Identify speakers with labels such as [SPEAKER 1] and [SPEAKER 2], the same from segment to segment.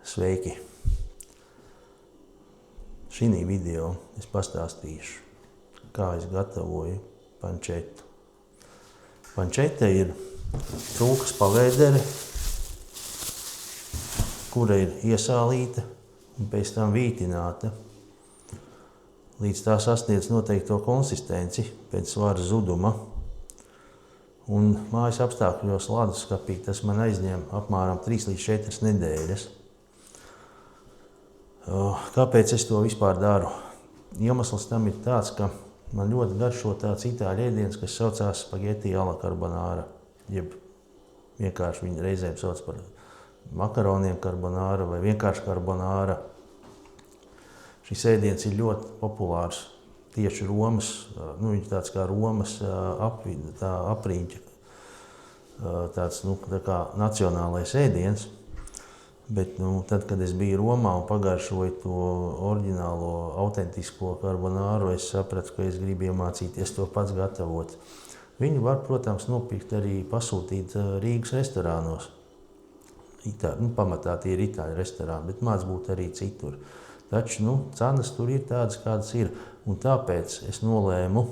[SPEAKER 1] Sveiki! Šī video es pastāstīšu, kā es gatavoju pančetu. Pančeta ir cūkas pavēdere, kura ir iesālīta un pēc tam vītināta, līdz tā sasniedz noteikto konsistenci pēc svara zuduma. Un mājas apstākļos leduskapī tas man aizņem apmēram 3 līdz 4 nedēļas. Kāpēc es to vispār daru? Iemesls tam ir tāds, ka man ļoti garšo tāds itāļu ēdiens, kas saucās spaghetti alla carbonara, jeb vienkārši viņi reizēm sauc par makaroniem carbonara vai vienkārši carbonara. Šis ēdiens ir ļoti populārs tieši Romas, viņš tāds kā Romas apriņķa, tāds tā kā nacionālais ēdiens. Bet tad, kad es biju Romā un pagaršoju to oriģinālo, autentisko carbonāru, es sapratu, ka es gribu iemācīties to pats gatavot. Viņu var, protams, nopirkt arī pasūtīt Rīgas restorānos. Pamatā tie ir itāļu restorāni, bet māc būt arī citur. Taču cenas tur ir tādas, kādas ir. Un tāpēc es nolēmu,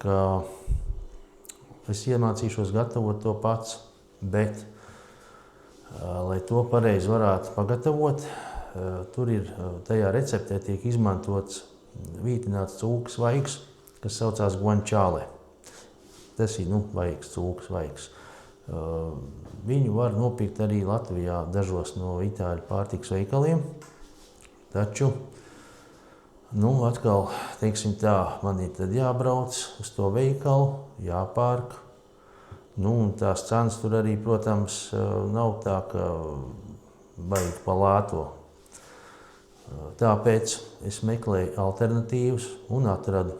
[SPEAKER 1] ka es iemācīšos gatavot to pats, bet lai to pareizi varētu pagatavot, tur ir tajā receptē tiek izmantots vītināts cūkas vaigs, kas saucās guanciale. Tas ir vaigs, cūkas vaigs. Viņu var nopirkt arī Latvijā dažos no itāļu pārtikas veikaliem, taču atkal, teiksim tā, man ir tad jābrauc uz to veikalu, jāpārk. Un tās cenas tur arī, protams, nav tā, ka baigi pa lēto. Tāpēc es meklēju alternatīvas un atradu.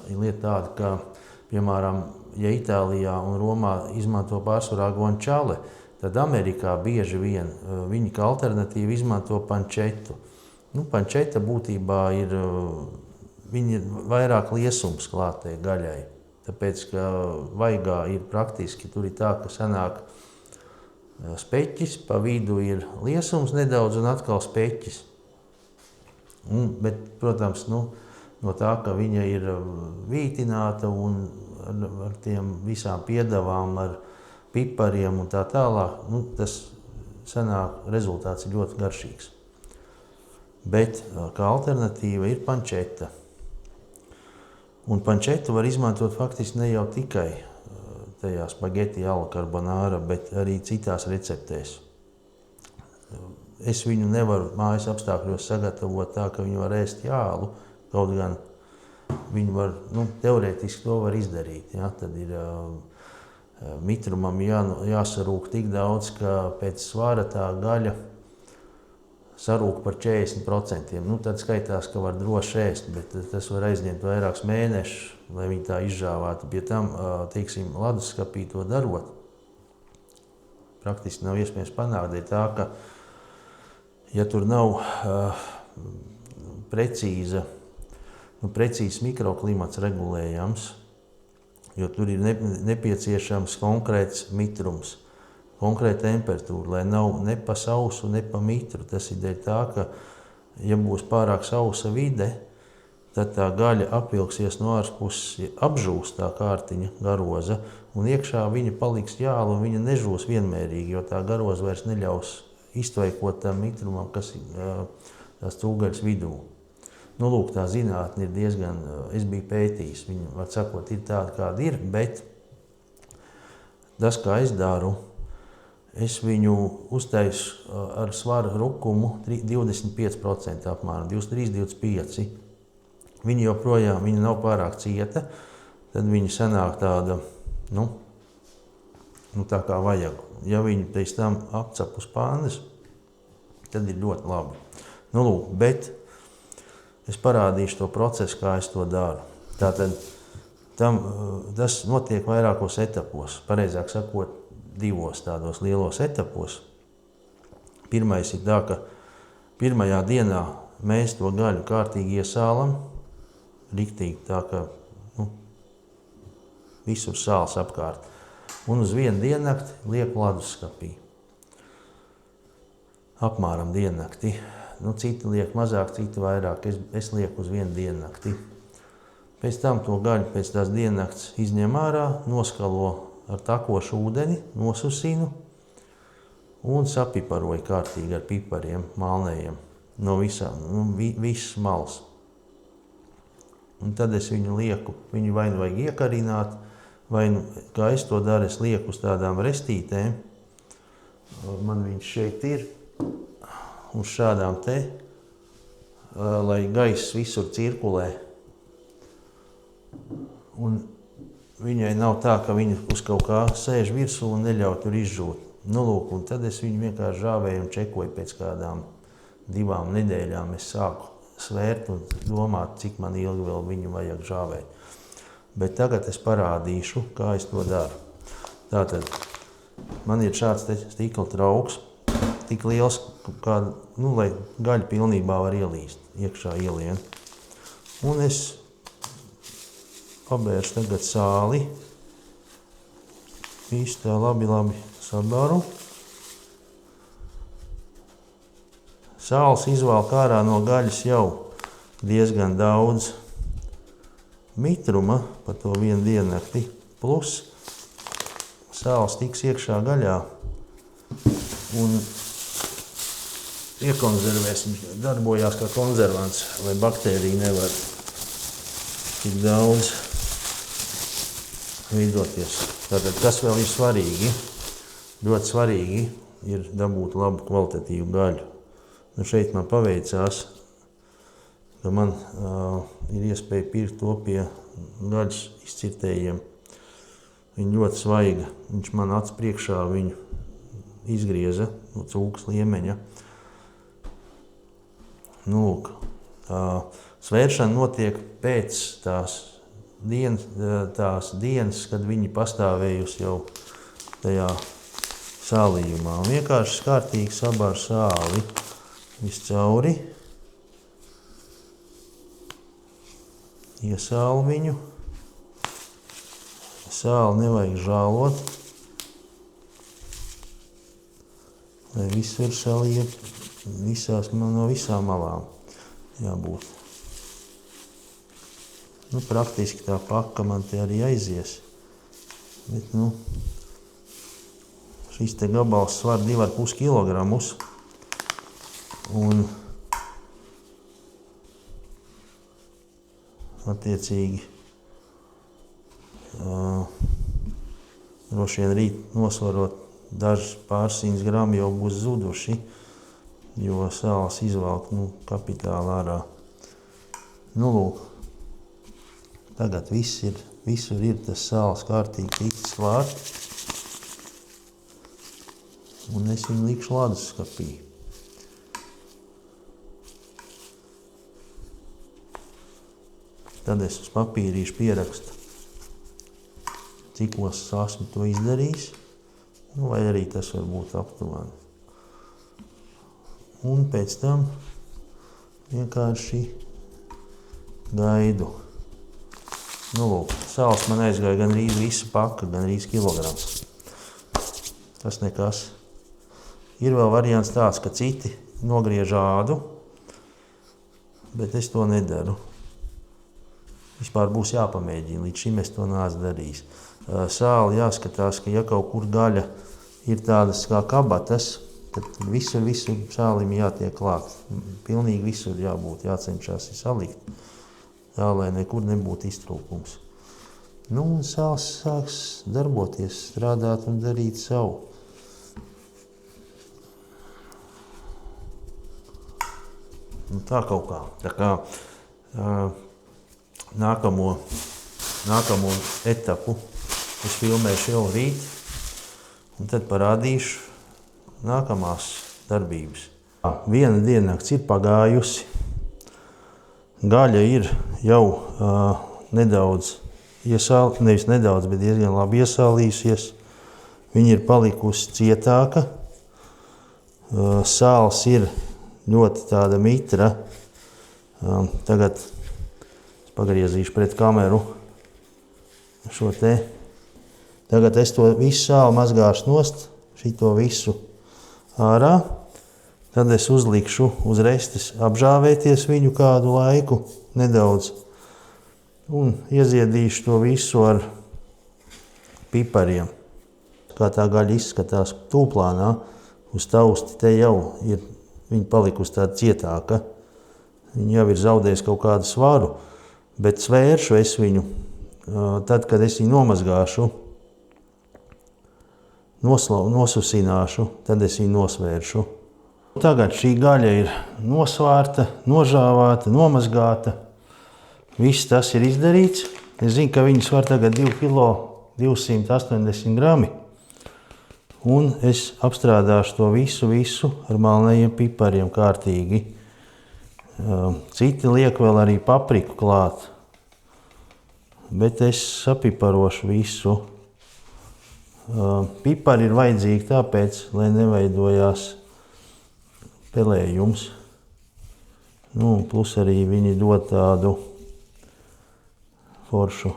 [SPEAKER 1] Ir lieta tāda, ka, piemēram, ja Itālijā un Romā izmanto pārsvarā guanciale, tad Amerikā bieži vien viņi kā alternatīvu izmanto pančetu. Pančeta būtībā ir vairāk liesums klātai gaļai. Tāpēc, ka vaigā ir praktiski, tur ir tā, ka sanāk speķis, pa vidu ir liesums nedaudz un atkal speķis. Bet, protams, no tā, ka viņa ir vītināta un ar tiem visām piedavām, ar pipariem un tā tālāk, tas sanāk, rezultāts ir ļoti garšīgs. Bet kā alternatīva ir pančeta. Un pančetu var izmantot faktiski ne jau tikai tajā spaghetti alla carbonara, bet arī citās receptēs. Es viņu nevaru mājas apstākļos sagatavot tā, ka viņu var ēst jālu, kaut gan viņu var, teorētiski to var izdarīt. Ja? Tad ir mitrumam jāsarūk tik daudz, ka pēc svara tā gaļa sarūk par 40%. Tad skaitās, ka var droši ēst, bet tas var aizņemt vairākus mēnešus, lai viņi tā izžāvātu. Pie tam, teiksim, leduskapī to darot, praktiski nav iespējams panākt. Ir tā, ka, ja tur nav precīzs mikroklimats regulējams, jo tur ir nepieciešams konkrēts mitrums, konkrēta temperatūra, lai nav ne pa sausu, ne pa mitru. Tas ir dēļ tā, ka, ja būs pārāk sausa vide, tad tā gaļa apvilksies no ārpuses, apžūs tā kārtiņa garoza, un iekšā viņa paliks jāla un viņa nežūs vienmērīgi, jo tā garoza vairs neļaus iztvaikot tam mitrumam, kas ir tās cūgaļas vidū. Lūk, tā zinātne ir diezgan, es biju pētījis, viņa, var sakot, ir tāda, kāda ir, bet tas, kā es daru, es viņu uztaisu ar svara rukumu 25% apmēram, 23–25%. Viņa joprojām nav pārāk cieta, tad viņa sanāk tāda, tā kā vajag. Ja viņa pēc tam apcep uz pānes, tad ir ļoti labi. Lūk, bet es parādīšu to procesu, kā es to daru. Tātad tas notiek vairākos etapos, pareizāk sakot, 2 tādos lielos etapos. Pirmais ir tā, ka pirmajā dienā mēs to gaļu kārtīgi iesālam, riktīgi tā, ka visur sāls apkārt. Un uz vienu diennakti liek leduskapī. apmēram diennakti. Citi liek mazāk, citi vairāk. Es lieku uz vienu diennakti. Pēc tam to gaļu pēc tās diennakts izņem ārā, noskalo ar takošu ūdeni, nosusinu un sapiparoju kārtīgi ar pipariem malnējiem no visām, visas malas. Un tad es viņu lieku, viņu vai nu vajag iekarināt, vai nu, kā es to daru, es lieku uz tādām restītēm. Man viņš šeit ir, uz šādām te, lai gaiss visur cirkulē. Un viņai nav tā, ka viņa uz kaut kā sēž virsū un neļauj tur izžūt. Un tad es viņu vienkārši žāvēju un čekoju pēc kādām 2 nedēļām. Es sāku svērt un domāt, cik man ilgi vēl viņu vajag žāvēt. Bet tagad es parādīšu, kā es to daru. Tātad man ir šāds stikla trauks, tik liels, kā, lai gaļa pilnībā var ielīst, iekšā ielien. Un es pabēršu tagad sāli. Visu tā labi sabaru. Sāls izvalk ārā no gaļas jau diezgan daudz mitruma par to vienu diennakti. Plus sāls tiks iekšā gaļā un iekonservēs. Viņš darbojās kā konservants, lai baktērija nevar tik daudz veidoties. Tātad, kas vēl ir svarīgi? Ļoti svarīgi ir dabūt labu kvalitatīvu gaļu. Šeit man paveicās, ka man ir iespēja pirkt to pie gaļas izcirtējiem. Viņa ļoti svaiga. Viņš man acu priekšā viņu izgrieza no cūkas liemeņa. Svēršana notiek pēc tās dienas, kad viņi pastāvējusi jau tajā sālījumā. Un vienkārši kārtīgi sabār sāli viscauri. Iesālu viņu. Sāli nevajag žālot, lai visur saliet, no visām malām jābūt. Praktiski tā paka man te arī aizies. Bet, šis te gabals svar 2,5 kilogramus. Un attiecīgi droši vien rīt nosvarot dažas pārsiņas gramu jau būs zuduši, jo sāls izvalk kapitāli ārā. Tagad visur ir tas sāls kārtīgi ticis vārt, un es viņu likšu leduskapī. Tad es uz papīrīšu pierakstu, cikos esmu to izdarījis, vai arī tas var būt aptuveni. Un pēc tam vienkārši gaidu. Sāls man aizgāja gandrīz visa paka, gandrīz kilograms. Tas nekas. Ir vēl variants tāds, ka citi nogriež ādu, bet es to nedaru. Vispār būs jāpamēģina, līdz šim es to neesmu darījis. Sāli jāskatās, ka ja kaut kur gaļa ir tādas kā kabatas, tad visur sālim jātiek klāt. Pilnīgi visur jācenšas salikt, lai nekur nebūtu iztrūkums. Un sāls sāks darboties, strādāt un darīt savu. Tā kaut kā. Tā kā nākamo etapu es filmēšu jau rīt, un tad parādīšu nākamās darbības. Viena diennakts ir pagājusi, gaļa ir jau nedaudz iesālījusies, nevis nedaudz, bet diezgan labi iesālījusies. Viņa ir palikusi cietāka, sāls ir ļoti tāda mitra. Tagad pagriezīšu pret kameru šo te. Tagad es to visu sāli mazgāšu nost, šito visu ārā. Tad es uzlikšu uz restes apžāvēties viņu kādu laiku nedaudz un ieziedīšu to visu ar pipariem. Kā tā gaļa izskatās tūplānā, uz tausti te jau ir, viņa palikusi tāda cietāka. Viņa jau ir zaudējusi kaut kādu svaru, bet svēršu es viņu, tad, kad es viņu nomazgāšu, nosusināšu, tad es viņu nosvēršu. Tagad šī gaļa ir nosvārta, nožāvāta, nomazgāta. Viss tas ir izdarīts. Es zinu, ka viņi svar tagad 2 kilo 280 grami. Un es apstrādāšu to visu ar melnajiem pipariem kārtīgi. Citi liek vēl arī papriku klāt. Bet es sapiparošu visu. Pipari ir vajadzīgi tāpēc, lai neveidojās pelējums. Plus arī viņi dod tādu foršu.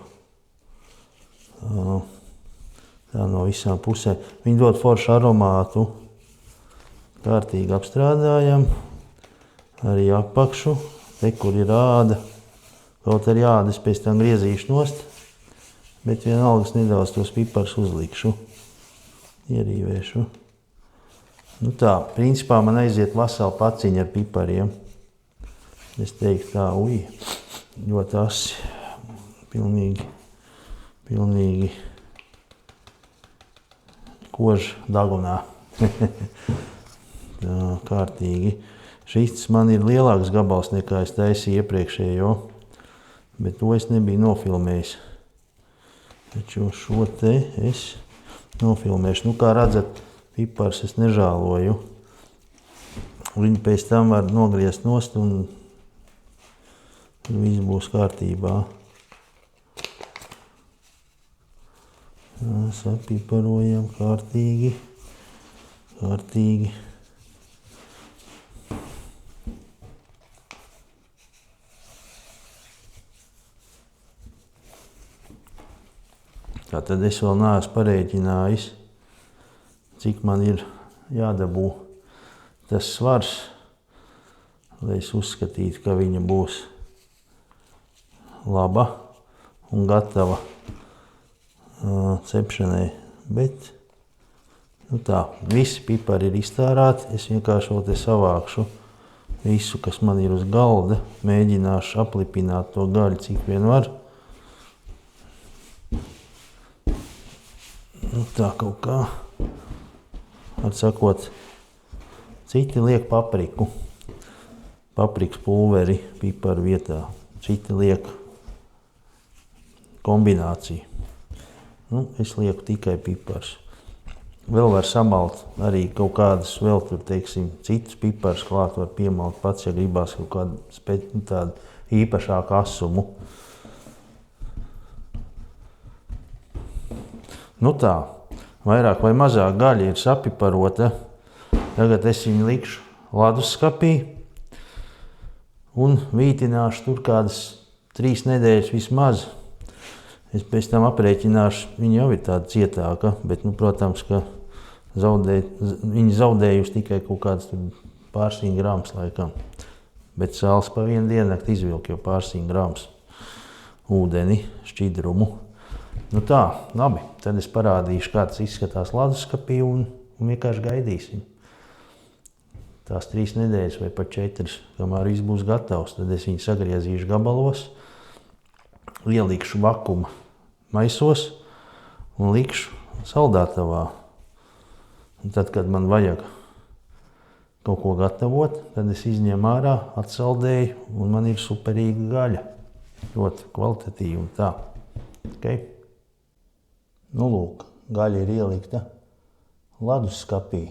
[SPEAKER 1] Tā no visām pusēm. Viņi dod foršu aromātu. Kārtīgi apstrādājam. Arī apakšu. Te, kur ir āda. Kaut arī ādas pēc tam griezīšu nost. Bet vienalgas nedaudz tos piparus uzlikšu. Ierīvēšu. Tā, principā man aiziet vesela paciņa ar pipariem. Es teiktu tā, ļoti asi. Pilnīgi koža dagunā. Tā, kārtīgi. Šis man ir lielāks gabals nekā es taisīju iepriekšējo, bet to es nebiju nofilmējis. Taču šo te es nofilmēšu. Kā redzat, pipars es nežāloju. Viņu pēc tam var nogriezt nost un viss būs kārtībā. Sapiparojam kārtīgi. Tātad es vēl neesmu parēķinājis, cik man ir jādabū tas svars, lai es uzskatītu, ka viņa būs laba un gatava cepšanai. Bet tā, visi pipari ir iztārāti. Es vienkārši vēl te savākšu visu, kas man ir uz galda. Mēģināšu aplipināt to gaļu, cik vien var. Tā kaut kā. Atsakot, citi liek papriku. Paprikas pulveri piparu vietā. Citi liek kombināciju. Es lieku tikai piparus. Vēl var samalt arī kaut kādas vēl tur, teiksim, citus piparus klāt var piemalt pats, ja gribās kaut kādu tādu īpašāku asumu. Tā, vairāk vai mazāk gaļa ir sapiparota. Tagad es viņu likšu ledusskapī un vītināšu tur kādas 3 nedēļas vismaz. Es pēc tam aprēķināšu, viņa jau ir tāda cietāka, bet, protams, ka viņa zaudējusi tikai kaut kāds pārsiņu grams laikam. Bet sāls pa vienu diennakti izvilk jau pārsiņu grams ūdeni, šķidrumu. Tā, labi, tad es parādīšu, kā tas izskatās ledusskapī un vienkārši gaidīsim. Tās 3 nedēļas vai pat 4, kamēr viss būs gatavs, tad es viņu sagriezīšu gabalos. Ielikšu vakuma maisos un likšu saldētavā. Tad, kad man vajag kaut ko gatavot, tad es izņemu ārā, atsaldēju un man ir superīga gaļa. Ļoti kvalitatīva un tā. Okay. Lūk, gaļa ir ielikta ledusskapī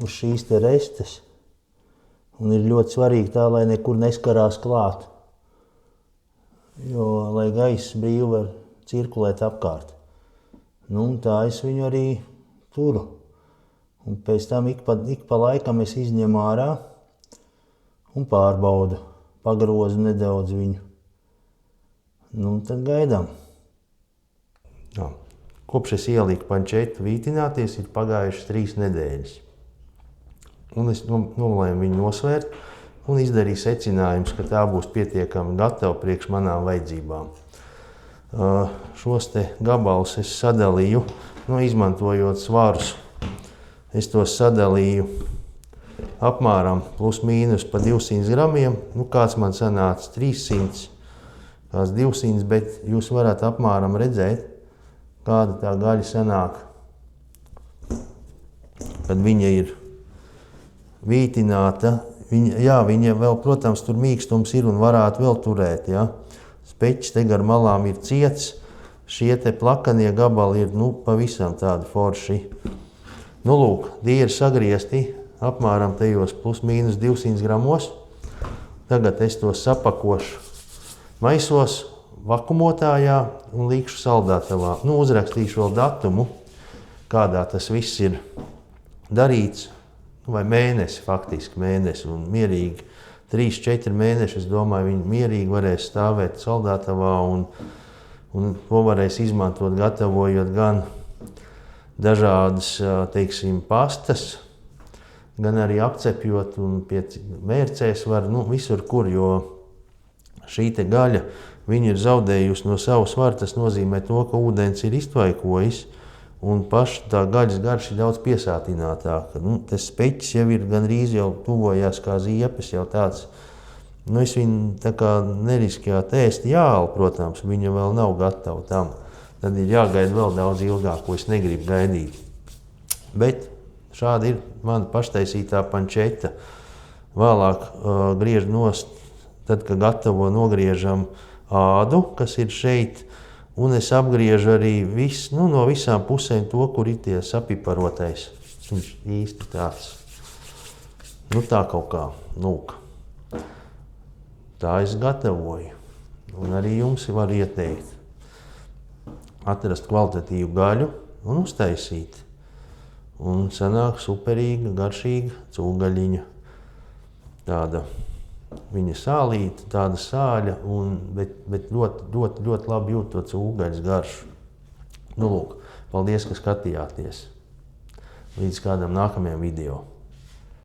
[SPEAKER 1] uz šīs te restes. Un ir ļoti svarīgi tā, lai nekur neskarās klāt. Jo, lai gaiss brīvi var cirkulēt apkārt. Tā es viņu arī turu. Un pēc tam ik pa laikam es izņemu ārā un pārbaudu. Pagrozu nedaudz viņu. Tad gaidām. Kopš es ieliku pančetu vītināties, ir pagājušas 3 nedēļas. Un es nolēmu viņu nosvērt un izdarīju secinājumus, ka tā būs pietiekami gatava priekš manām vajadzībām. Šos te gabalus es sadalīju, izmantojot svarus. Es tos sadalīju apmēram plus mīnus pa 200 gramiem. Kāds man sanāca 300, kāds 200, bet jūs varat apmēram redzēt, kāda tā gaļa sanāk, kad viņa ir vītināta. Viņa vēl, protams, tur mīkstums ir un varētu vēl turēt. Ja? Speķis te gar malām ir ciets, šie te plakanie gabali ir pavisam tādi forši. Lūk, tie ir sagriezti apmēram tajos plus mīnus 200 gramos. Tagad es tos sapakošu maisos, vakumotājā un likšu saldētavā. Uzrakstīšu vēl datumu, kādā tas viss ir darīts. Vai mēnesi, faktiski mēnesi, un mierīgi 3-4 mēneši, es domāju, viņi mierīgi varēs stāvēt saldētavā un to varēs izmantot, gatavojot gan dažādas, teiksim, pastas, gan arī apcepjot un pie mērcēs var, visur kur, jo šī te gaļa, viņa ir zaudējusi no savu svaru, tas nozīmē to, ka ūdens ir iztvaikojis, un paša tā gaļas garša ir daudz piesātinātāka. Tas speķis jau ir gandrīz jau tuvojās kā ziepes, jau tāds. Es viņu tā kā neriskētu ēst jāli, protams, viņa vēl nav gatava tam. Tad ir jāgaida vēl daudz ilgāk, ko es negribu gaidīt. Bet šāda ir mana paštaisītā pančeta. Vēlāk griež nost, tad, kad gatavo, nogriežam ādu, kas ir šeit, un es apgriežu arī no visām pusēm to, kur ir tie sapiparotais. Viņš īsti tāds. Tā kaut kā. Lūk. Tā es gatavoju. Un arī jums var ieteikt atrast kvalitatīvu gaļu un uztaisīt. Un sanāk superīga, garšīga cūgaļiņa. Tāda. Viņa sālīta, tāda sāļa, bet ļoti labi jūt to cūgaļas garšu. Lūk, paldies, ka skatījāties. Līdz kādam nākamajam video.